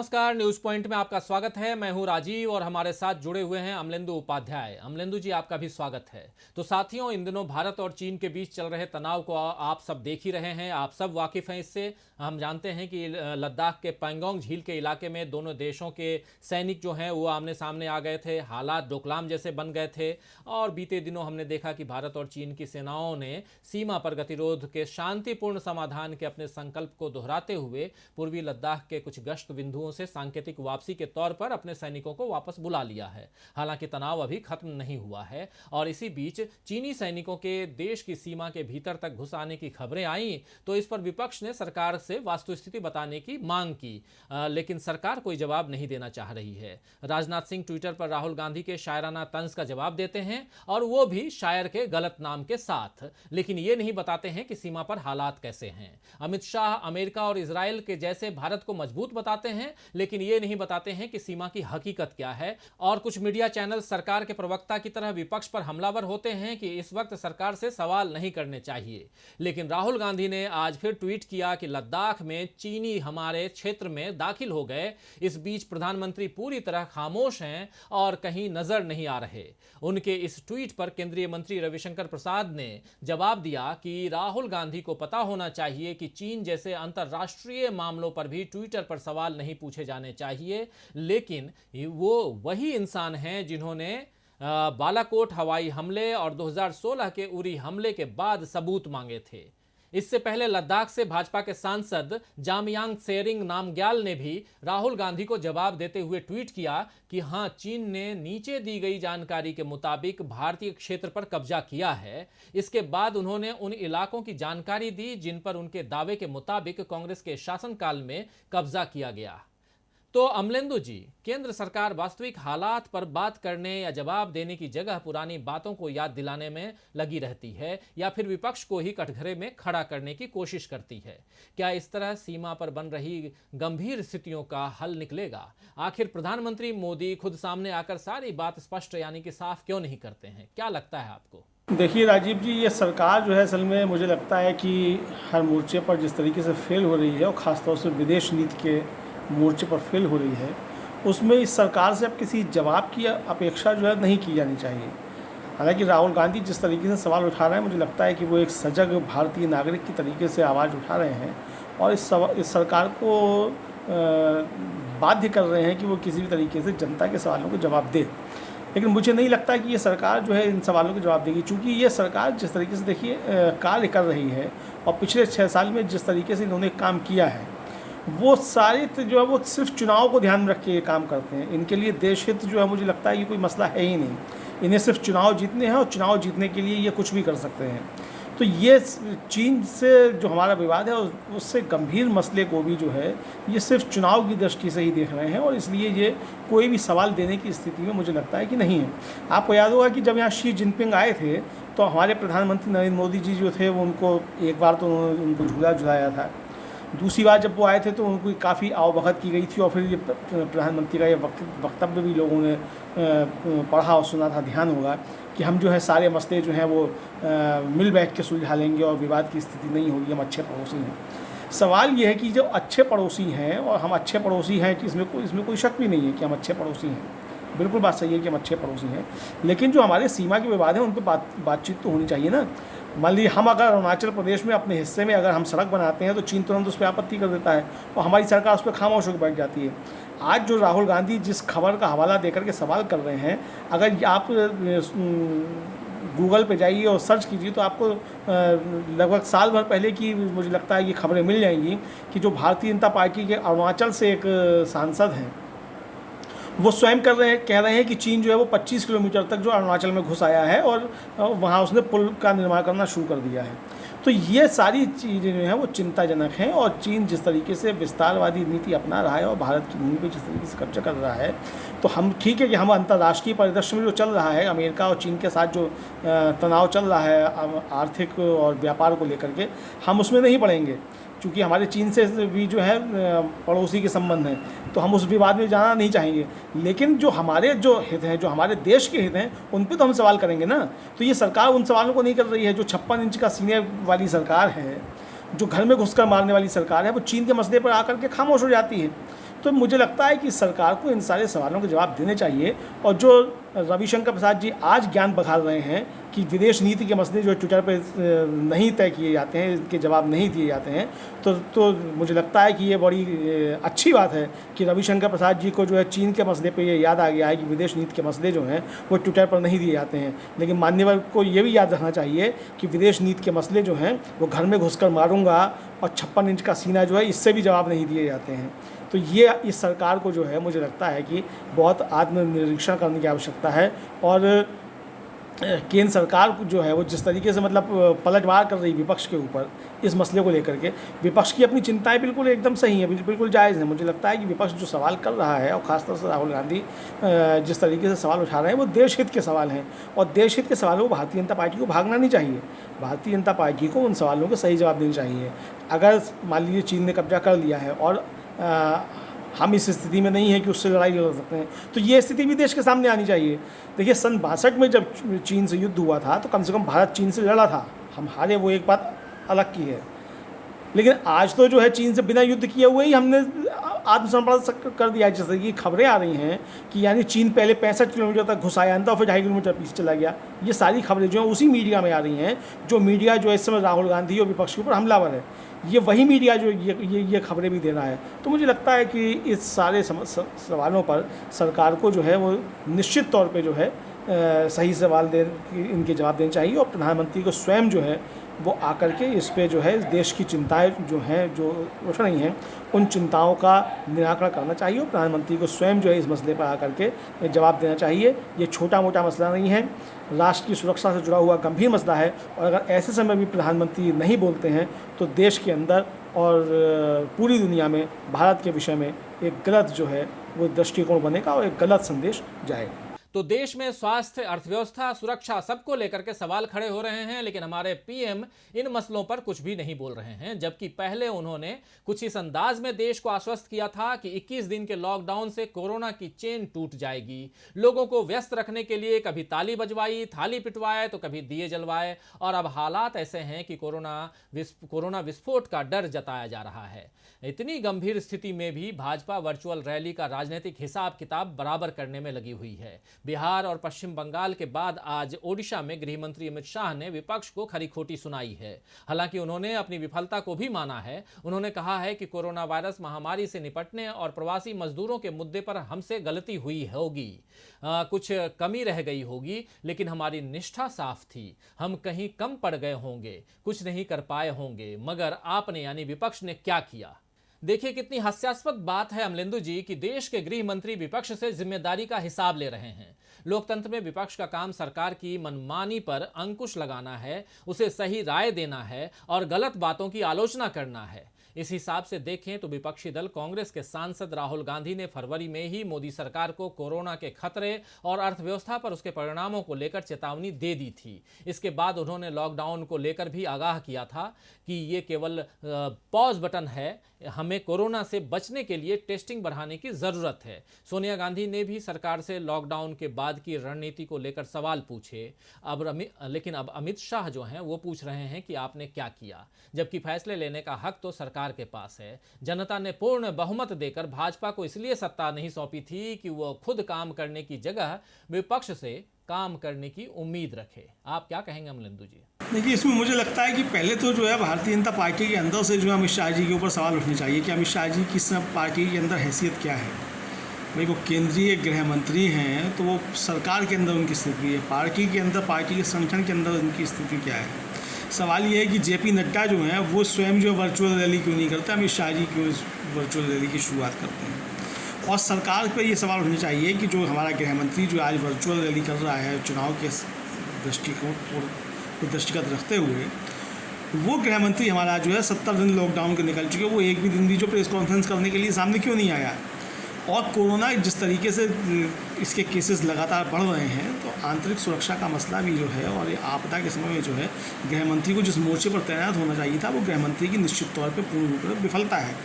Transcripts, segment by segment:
नमस्कार, news point में आपका स्वागत है। मैं हूं राजीव और हमारे साथ जुड़े हुए हैं अमलेंदु उपाध्याय। अमलेंदु जी, आपका भी स्वागत है। तो साथियों, इन दिनों भारत और चीन के बीच चल रहे तनाव को आप सब देख ही रहे हैं, आप सब वाकिफ हैं इससे। हम जानते हैं कि लद्दाख के पैंगोंग झील के इलाके में दोनों देशों के सैनिक जो हैं वो आमने सामने आ गए थे, हालात डोकलाम जैसे बन गए थे। और बीते दिनों हमने देखा कि भारत और चीन की सेनाओं ने सीमा पर गतिरोध के शांतिपूर्ण समाधान के अपने संकल्प को दोहराते हुए पूर्वी लद्दाख के कुछ गश्त बिंदुओं से सांकेतिक वापसी के तौर पर अपने सैनिकों को वापस बुला लिया है। हालांकि तनाव अभी खत्म नहीं हुआ है और इसी बीच चीनी सैनिकों के देश की सीमा के भीतर तक घुस आने की खबरें आईं तो इस पर विपक्ष ने सरकार से वास्तुस्थिति बताने की मांग की, लेकिन सरकार कोई जवाब नहीं देना चाह रही है। राजनाथ सिंह ट्विटर पर राहुल गांधी के शायराना तंज का जवाब देते हैं और वो भी शायर के गलत नाम के साथ, लेकिन ये नहीं बताते हैं कि सीमा पर हालात कैसे हैं। अमित शाह अमेरिका और इजराइल के जैसे भारत को मजबूत बताते हैं, लेकिन ये नहीं बताते हैं कि सीमा की हकीकत क्या है। और कुछ मीडिया चैनल सरकार के प्रवक्ता की तरह विपक्ष पर हमलावर होते हैं कि इस वक्त सरकार से सवाल नहीं करने चाहिए। लेकिन राहुल गांधी ने आज फिर ट्वीट किया कि लद्दाख में चीनी हमारे क्षेत्र में दाखिल हो गए। इस बीच प्रधानमंत्री पूरी तरह खामोश हैं और कहीं नजर नहीं आ रहे। उनके इस ट्वीट पर केंद्रीय मंत्री रविशंकर प्रसाद ने जवाब दिया कि राहुल गांधी को पता होना चाहिए कि चीन जैसे अंतर्राष्ट्रीय मामलों पर भी ट्विटर पर सवाल नहीं पूछे जाने चाहिए, लेकिन वो वही इंसान हैं जिन्होंने बालाकोट हवाई हमले और 2016 के उरी हमले के बाद सबूत मांगे थे। इससे पहले लद्दाख से भाजपा के सांसद जामयांग त्सेरिंग नामग्याल ने भी राहुल गांधी को जवाब देते हुए ट्वीट किया कि हां, चीन ने नीचे दी गई जानकारी के मुताबिक भारतीय क्षेत्र पर कब्जा किया है। इसके बाद उन्होंने उन इलाकों की जानकारी दी जिन पर उनके दावे के मुताबिक कांग्रेस के शासनकाल में कब्जा किया गया। तो अमलेंदु जी, केंद्र सरकार वास्तविक हालात पर बात करने या जवाब देने की जगह पुरानी बातों को याद दिलाने में लगी रहती है या फिर विपक्ष को ही कटघरे में खड़ा करने की कोशिश करती है? क्या इस तरह सीमा पर बन रही गंभीर स्थितियों का हल निकलेगा? आखिर प्रधानमंत्री मोदी खुद सामने आकर सारी बात स्पष्ट यानी कि साफ क्यों नहीं करते हैं? क्या लगता है आपको? देखिए राजीव जी, ये सरकार जो है असल में मुझे लगता है कि हर मोर्चे पर जिस तरीके से फेल हो रही है और ख़ासतौर से विदेश नीति के मोर्चे पर फेल हो रही है, उसमें इस सरकार से अब किसी जवाब की अपेक्षा जो है नहीं की जानी चाहिए। हालांकि राहुल गांधी जिस तरीके से सवाल उठा रहे हैं, मुझे लगता है कि वो एक सजग भारतीय नागरिक की तरीके से आवाज़ उठा रहे हैं और इस सरकार को बाध्य कर रहे हैं कि वो किसी भी तरीके से जनता के सवालों को जवाब दे। लेकिन मुझे नहीं लगता कि ये सरकार जो है इन सवालों के जवाब देगी, चूँकि ये सरकार जिस तरीके से देखिए कार्य कर रही है और पिछले 6 साल में जिस तरीके से इन्होंने काम किया है, वो सारे जो है वो सिर्फ चुनाव को ध्यान में रख के ये काम करते हैं। इनके लिए देश हित जो है मुझे लगता है ये कोई मसला है ही नहीं। इन्हें सिर्फ चुनाव जीतने हैं और चुनाव जीतने के लिए ये कुछ भी कर सकते हैं। तो ये चीन से जो हमारा विवाद है उससे गंभीर मसले को भी जो है ये सिर्फ चुनाव की दृष्टि से ही देख रहे हैं और इसलिए ये कोई भी सवाल देने की स्थिति में मुझे लगता है कि नहीं है। आपको याद होगा कि जब यहाँ शी जिनपिंग आए थे तो हमारे प्रधानमंत्री नरेंद्र मोदी जी जो थे वो उनको एक बार तो उनको झूला झुलाया था, दूसरी बार जब वो आए थे तो उनको काफ़ी आवभगत की गई थी और फिर ये प्रधानमंत्री का ये वक्तव्य भी लोगों ने पढ़ा और सुना था, ध्यान होगा कि हम जो है सारे मसले जो हैं वो मिल बैठ के सुलझा लेंगे और विवाद की स्थिति नहीं होगी, हम अच्छे पड़ोसी हैं। सवाल ये है कि जो अच्छे पड़ोसी हैं और हम अच्छे पड़ोसी हैं कि इसमें कोई शक भी नहीं है कि हम अच्छे पड़ोसी हैं, बिल्कुल बात सही है कि हम अच्छे पड़ोसी हैं, लेकिन जो हमारे सीमा के विवाद हैं उन पर बातचीत तो होनी चाहिए ना। मान लीजिए हम अगर अरुणाचल प्रदेश में अपने हिस्से में अगर हम सड़क बनाते हैं तो चीन तुरंत उस पर आपत्ति कर देता है और हमारी सरकार उस पर खामोश होकर बैठ जाती है। आज जो राहुल गांधी जिस खबर का हवाला देकर के सवाल कर रहे हैं, अगर आप गूगल पे जाइए और सर्च कीजिए तो आपको लगभग साल भर पहले की मुझे लगता है ये खबरें मिल जाएंगी कि जो भारतीय जनता पार्टी के अरुणाचल से एक सांसद हैं वो स्वयं कह रहे हैं कि चीन जो है वो 25 किलोमीटर तक जो अरुणाचल में घुस आया है और वहाँ उसने पुल का निर्माण करना शुरू कर दिया है। तो ये सारी चीज़ें जो हैं वो चिंताजनक हैं और चीन जिस तरीके से विस्तारवादी नीति अपना रहा है और भारत की भूमि पे जिस तरीके से कब्जा कर रहा है, तो हम ठीक है कि हम अंतर्राष्ट्रीय परिदृश्य में जो चल रहा है अमेरिका और चीन के साथ जो तनाव चल रहा है आर्थिक और व्यापार को लेकर के, हम उसमें नहीं पड़ेंगे क्योंकि हमारे चीन से भी जो है पड़ोसी के संबंध हैं, तो हम उस विवाद में जाना नहीं चाहेंगे। लेकिन जो हमारे जो हित हैं, जो हमारे देश के हित हैं, उन पे तो हम सवाल करेंगे ना। तो ये सरकार उन सवालों को नहीं कर रही है। जो 56 इंच का सीने वाली सरकार है, जो घर में घुसकर मारने वाली सरकार है, वो चीन के मसले पर आकर के खामोश हो जाती है। तो मुझे लगता है कि सरकार को इन सारे सवालों के जवाब देने चाहिए। और जो रविशंकर प्रसाद जी आज ज्ञान बखार रहे हैं कि विदेश नीति के मसले जो ट्विटर पे नहीं तय किए जाते हैं, इनके जवाब नहीं दिए जाते हैं, तो मुझे लगता है कि ये बड़ी अच्छी बात है कि रविशंकर प्रसाद जी को जो है चीन के मसले पे ये याद आ गया है कि विदेश नीति के मसले जो हैं वो ट्विटर पर नहीं दिए जाते हैं। लेकिन मान्यवर को ये भी याद रखना चाहिए कि विदेश नीति के मसले जो हैं वो घर में घुसकर मारूंगा और 56 इंच का सीना जो है इससे भी जवाब नहीं दिए जाते हैं। तो ये इस सरकार को जो है मुझे लगता है कि बहुत आत्मनिरीक्षण करने की आवश्यकता है। और केंद्र सरकार जो है वो जिस तरीके से मतलब पलटवार कर रही विपक्ष के ऊपर इस मसले को लेकर के, विपक्ष की अपनी चिंताएं बिल्कुल एकदम सही हैं, बिल्कुल जायज़ हैं। मुझे लगता है कि विपक्ष जो सवाल कर रहा है और ख़ासतौर से राहुल गांधी जिस तरीके से सवाल उठा रहे हैं वो देश हित के सवाल हैं, और देश हित के सवालों को भारतीय जनता पार्टी को भागना नहीं चाहिए। भारतीय जनता पार्टी को उन सवालों के सही जवाब देने चाहिए। अगर मान लीजिए चीन ने कब्जा कर लिया है और हम इस स्थिति में नहीं है कि उससे लड़ाई लड़ सकते हैं, तो ये स्थिति भी देश के सामने आनी चाहिए। देखिए सन 62 में जब चीन से युद्ध हुआ था तो कम से कम भारत चीन से लड़ा था, हम हारे वो एक बात अलग की है। लेकिन आज तो जो है चीन से बिना युद्ध किए हुए ही हमने आत्मसमर्पण कर दिया। जैसे कि खबरें आ रही हैं कि यानी चीन पहले 65 किलोमीटर तक घुस आया था और फिर 2.5 किलोमीटर पीछे चला गया। ये सारी खबरें जो हैं उसी मीडिया में आ रही हैं, जो मीडिया जो इस समय राहुल गांधी और विपक्ष के ऊपर हमलावर है, ये वही मीडिया जो ये खबरें भी दे रहा है। तो मुझे लगता है कि इस सारे सवालों पर सरकार को जो है वो निश्चित तौर पे जो है सही सवाल इनके जवाब देने चाहिए। और प्रधानमंत्री को स्वयं जो है वो आकर के इस पे जो है देश की चिंताएं जो हैं जो उठ रही हैं उन चिंताओं का निराकरण करना चाहिए। और प्रधानमंत्री को स्वयं जो है इस मसले पर आकर के जवाब देना चाहिए। ये छोटा मोटा मसला नहीं है, राष्ट्र की सुरक्षा से जुड़ा हुआ गंभीर मसला है। और अगर ऐसे समय भी प्रधानमंत्री नहीं बोलते हैं तो देश के अंदर और पूरी दुनिया में भारत के विषय में एक गलत जो है वो दृष्टिकोण बनेगा और एक गलत संदेश जाएगा। तो देश में स्वास्थ्य, अर्थव्यवस्था, सुरक्षा सबको लेकर के सवाल खड़े हो रहे हैं, लेकिन हमारे पीएम इन मसलों पर कुछ भी नहीं बोल रहे हैं। जबकि पहले उन्होंने कुछ इस अंदाज में देश को आश्वस्त किया था कि 21 दिन के लॉकडाउन से कोरोना की चेन टूट जाएगी। लोगों को व्यस्त रखने के लिए कभी ताली बजवाई, थाली पिटवाए तो कभी दिए जलवाए, और अब हालात ऐसे हैं कि कोरोना विस्फोट का डर जताया जा रहा है। इतनी गंभीर स्थिति में भी भाजपा वर्चुअल रैली का राजनीतिक हिसाब किताब बराबर करने में लगी हुई है। बिहार और पश्चिम बंगाल के बाद आज ओडिशा में गृह मंत्री अमित शाह ने विपक्ष को खरी खोटी सुनाई है। हालांकि उन्होंने अपनी विफलता को भी माना है। उन्होंने कहा है कि कोरोना वायरस महामारी से निपटने और प्रवासी मजदूरों के मुद्दे पर हमसे गलती हुई होगी, कुछ कमी रह गई होगी, लेकिन हमारी निष्ठा साफ थी। हम कहीं कम पड़ गए होंगे, कुछ नहीं कर पाए होंगे, मगर आपने यानी विपक्ष ने क्या किया। देखिए कितनी हास्यास्पद बात है अमलेंदु जी कि देश के गृह मंत्री विपक्ष से जिम्मेदारी का हिसाब ले रहे हैं। लोकतंत्र में विपक्ष का काम सरकार की मनमानी पर अंकुश लगाना है, उसे सही राय देना है और गलत बातों की आलोचना करना है। इस हिसाब से देखें तो विपक्षी दल कांग्रेस के सांसद राहुल गांधी ने फरवरी में ही मोदी सरकार को कोरोना के खतरे और अर्थव्यवस्था पर उसके परिणामों को लेकर चेतावनी दे दी थी। इसके बाद उन्होंने लॉकडाउन को लेकर भी आगाह किया था कि ये केवल पॉज बटन है, हमें कोरोना से बचने के लिए टेस्टिंग बढ़ाने की जरूरत है। सोनिया गांधी ने भी सरकार से लॉकडाउन के बाद की रणनीति को लेकर सवाल पूछे। लेकिन अब अमित शाह जो हैं वो पूछ रहे हैं कि आपने क्या किया, जबकि फैसले लेने का हक तो सरकार के पास है। जनता ने पूर्ण बहुमत देकर भाजपा को इसलिए सत्ता नहीं सौंपी थी कि वो खुद काम करने की जगह विपक्ष से काम करने की उम्मीद रखे। आप क्या कहेंगे अमलेंदु जी? देखिए इसमें मुझे लगता है कि पहले तो जो है भारतीय जनता पार्टी के अंदर से जो है अमित शाह जी के ऊपर सवाल उठने चाहिए कि अमित शाह जी की इस पार्टी के अंदर हैसियत क्या है। भाई वो केंद्रीय गृह मंत्री हैं तो वो सरकार के अंदर उनकी स्थिति है, पार्टी के अंदर, पार्टी के संगठन के अंदर उनकी स्थिति क्या है। सवाल ये है कि जेपी नड्डा जो हैं वो स्वयं जो वर्चुअल रैली क्यों नहीं करते, अमित शाह जी क्यों इस वर्चुअल रैली की शुरुआत करते हैं। और सरकार पर ये सवाल उठने चाहिए कि जो हमारा गृह मंत्री जो आज वर्चुअल रैली कर रहा है चुनाव के दृष्टिकोण को दृष्टिगत रखते हुए, वो गृह मंत्री हमारा जो है 70 दिन लॉकडाउन के निकल चुके, वो एक भी दिन भी जो प्रेस कॉन्फ्रेंस करने के लिए सामने क्यों नहीं आया। और कोरोना जिस तरीके से इसके केसेस लगातार बढ़ रहे हैं तो आंतरिक सुरक्षा का मसला भी जो है और आपदा के समय में जो है गृह मंत्री को जिस मोर्चे पर तैनात होना चाहिए था वो गृह मंत्री की निश्चित तौर पर पूर्ण रूप से विफलता है।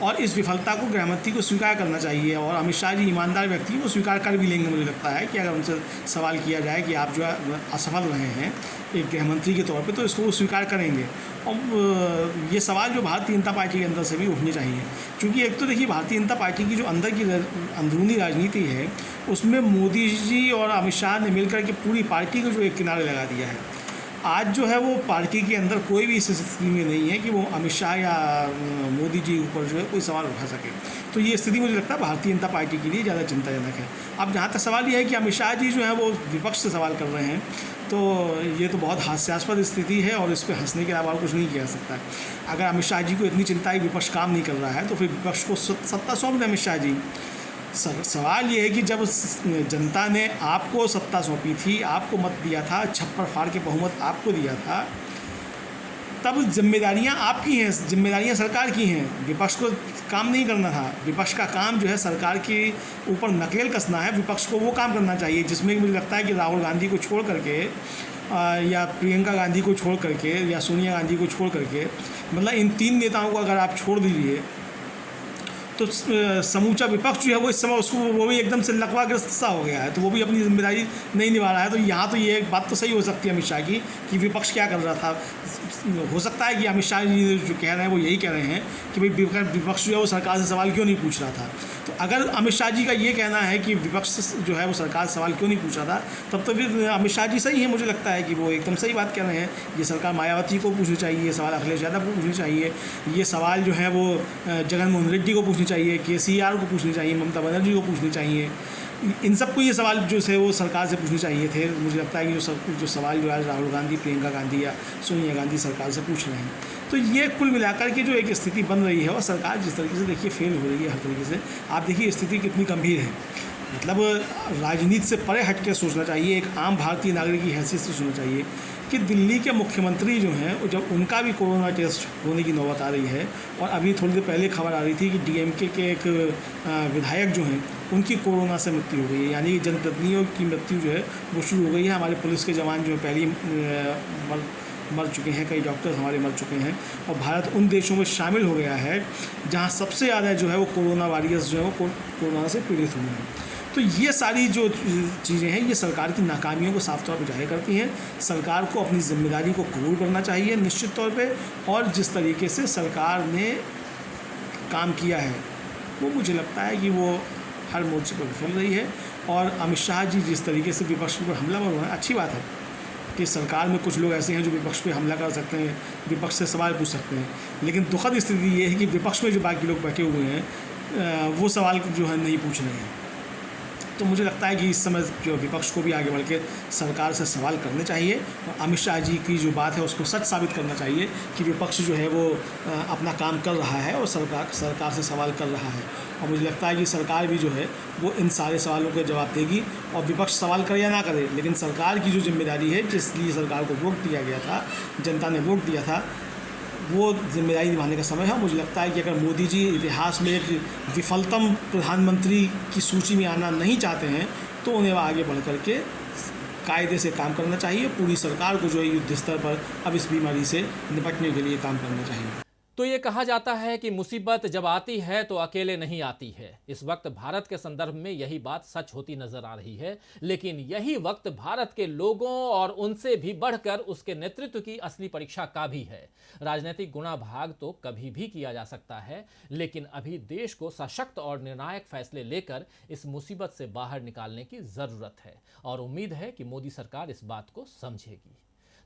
और इस विफलता को गृहमंत्री को स्वीकार करना चाहिए। और अमित शाह जी ईमानदार व्यक्ति हैं, वो स्वीकार कर भी लेंगे। मुझे लगता है कि अगर उनसे सवाल किया जाए कि आप जो है असफल रहे हैं एक गृहमंत्री के तौर पे, तो इसको वो स्वीकार करेंगे। और ये सवाल जो भारतीय जनता पार्टी के अंदर से भी उठने चाहिए, क्योंकि एक तो देखिए भारतीय जनता पार्टी की जो अंदर की अंदरूनी राजनीति है उसमें मोदी जी और अमित शाह ने मिलकर के पूरी पार्टी को जो एक किनारे लगा दिया है। आज जो है वो पार्टी के अंदर कोई भी इस स्थिति में नहीं है कि वो अमित शाह या मोदी जी ऊपर जो है कोई सवाल उठा सके। तो ये स्थिति मुझे लगता है भारतीय जनता पार्टी के लिए ज़्यादा चिंताजनक है। अब जहाँ तक सवाल ये है कि अमित शाह जी जो है वो विपक्ष से सवाल कर रहे हैं, तो ये तो बहुत हास्यास्पद स्थिति है और इस पर हंसने के अलावा कुछ नहीं किया जा सकता। अगर अमित शाह जी को इतनी चिंता है विपक्ष काम नहीं कर रहा है, तो फिर विपक्ष को सत्ता सौंप दें अमित शाह जी। सवाल ये है कि जब जनता ने आपको सत्ता सौंपी थी, आपको मत दिया था, छप्पर फाड़ के बहुमत आपको दिया था, तब जिम्मेदारियां आपकी हैं, जिम्मेदारियां सरकार की हैं। विपक्ष को काम नहीं करना था। विपक्ष का काम जो है सरकार के ऊपर नकेल कसना है। विपक्ष को वो काम करना चाहिए जिसमें मुझे लगता है कि राहुल गांधी को छोड़ करके या प्रियंका गांधी को छोड़ करके या सोनिया गांधी को छोड़ करके, मतलब इन 3 नेताओं को अगर आप छोड़ दीजिए तो समूचा विपक्ष जो है वो इस समय उसको वो भी एकदम से लकवाग्रस्त सा हो गया है, तो वो भी अपनी जिम्मेदारी नहीं निभा रहा है। तो यहाँ तो ये एक बात तो सही हो सकती है अमित शाह की कि विपक्ष क्या कर रहा था। हो सकता है कि अमित शाह जी जो कह रहे हैं वो यही कह रहे हैं कि भाई विपक्ष जो है वो सरकार से सवाल क्यों नहीं पूछ रहा था। तो अगर अमित शाह जी का ये कहना है कि विपक्ष जो है वो सरकार से सवाल क्यों नहीं पूछ रहा था, तब तो फिर अमित शाह जी सही है। मुझे लगता है कि वो एकदम सही बात कह रहे हैं। ये सरकार मायावती को पूछनी चाहिए, ये सवाल अखिलेश यादव को पूछनी चाहिए, ये सवाल जो है वो जगनमोहन रेड्डी को पूछनी चाहिए, केसीआर को पूछनी चाहिए, ममता बनर्जी को पूछनी चाहिए। इन सबको ये सवाल जो थे वो सरकार से पूछने चाहिए थे। मुझे लगता है कि जो सवाल जो आज राहुल गांधी, प्रियंका गांधी या सोनिया गांधी सरकार से पूछ रहे हैं, तो ये कुल मिलाकर के जो एक स्थिति बन रही है और सरकार जिस तरीके से देखिए फेल हो रही है हर तरीके से। आप देखिए स्थिति कितनी गंभीर है। मतलब राजनीति से परे हट के सोचना चाहिए, एक आम भारतीय नागरिक की हैसियत से सोचना चाहिए कि दिल्ली के मुख्यमंत्री जो हैं जब उनका भी कोरोना टेस्ट होने की नौबत आ रही है, और अभी थोड़ी देर पहले खबर आ रही थी कि डीएमके के एक विधायक जो हैं उनकी कोरोना से मृत्यु हो गई है, यानी जनप्रतिनिधियों की मृत्यु जो है वो शुरू हो गई है। हमारे पुलिस के जवान जो पहले मर चुके हैं, कई डॉक्टर्स हमारे मर चुके हैं, और भारत उन देशों में शामिल हो गया है जहाँ सबसे ज़्यादा जो है वो कोरोना वॉरियर्स जो है वो कोरोना से पीड़ित हुए हैं। तो ये सारी जो चीज़ें हैं ये सरकार की नाकामियों को साफ तौर पर जाहिर करती हैं। सरकार को अपनी जिम्मेदारी को कबूल करना चाहिए निश्चित तौर पे, और जिस तरीके से सरकार ने काम किया है वो मुझे लगता है कि वो हर मोर्चे पर विफल रही है। और अमित शाह जी जिस तरीके से विपक्ष पर हमला कर रहे हैं, अच्छी बात है कि सरकार में कुछ लोग ऐसे हैं जो विपक्ष पे हमला कर सकते हैं, विपक्ष से सवाल पूछ सकते हैं, लेकिन दुखद स्थिति ये है कि विपक्ष में जो बाकी लोग बैठे हुए हैं वो सवाल जो है नहीं पूछ रहे हैं। तो मुझे लगता है कि इस समय जो विपक्ष को भी आगे बढ़ के सरकार से सवाल करने चाहिए, और अमित शाह जी की जो बात है उसको सच साबित करना चाहिए कि विपक्ष जो है वो अपना काम कर रहा है और सरकार से सवाल कर रहा है। और मुझे लगता है कि सरकार भी जो है वो इन सारे सवालों के जवाब देगी, और विपक्ष सवाल करे या ना करे, लेकिन सरकार की जो जिम्मेदारी है जिसलिए सरकार को वोट दिया गया था, जनता ने वोट दिया था, वो जिम्मेदारी निभाने का समय है। मुझे लगता है कि अगर मोदी जी इतिहास में एक विफलतम प्रधानमंत्री की सूची में आना नहीं चाहते हैं तो उन्हें आगे बढ़ कर के कायदे से काम करना चाहिए। पूरी सरकार को जो है युद्ध स्तर पर अब इस बीमारी से निपटने के लिए काम करना चाहिए। तो ये कहा जाता है कि मुसीबत जब आती है तो अकेले नहीं आती है। इस वक्त भारत के संदर्भ में यही बात सच होती नजर आ रही है, लेकिन यही वक्त भारत के लोगों और उनसे भी बढ़कर उसके नेतृत्व की असली परीक्षा का भी है। राजनीतिक गुणा भाग तो कभी भी किया जा सकता है, लेकिन अभी देश को सशक्त और निर्णायक फैसले लेकर इस मुसीबत से बाहर निकालने की जरूरत है, और उम्मीद है कि मोदी सरकार इस बात को समझेगी।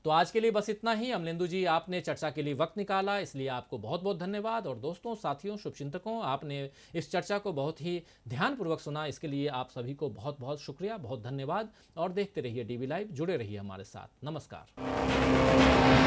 तो आज के लिए बस इतना ही। अमलेंदु जी, आपने चर्चा के लिए वक्त निकाला, इसलिए आपको बहुत बहुत धन्यवाद। और दोस्तों, साथियों, शुभचिंतकों, आपने इस चर्चा को बहुत ही ध्यानपूर्वक सुना, इसके लिए आप सभी को बहुत बहुत शुक्रिया, बहुत धन्यवाद। और देखते रहिए DV लाइव, जुड़े रहिए हमारे साथ। नमस्कार।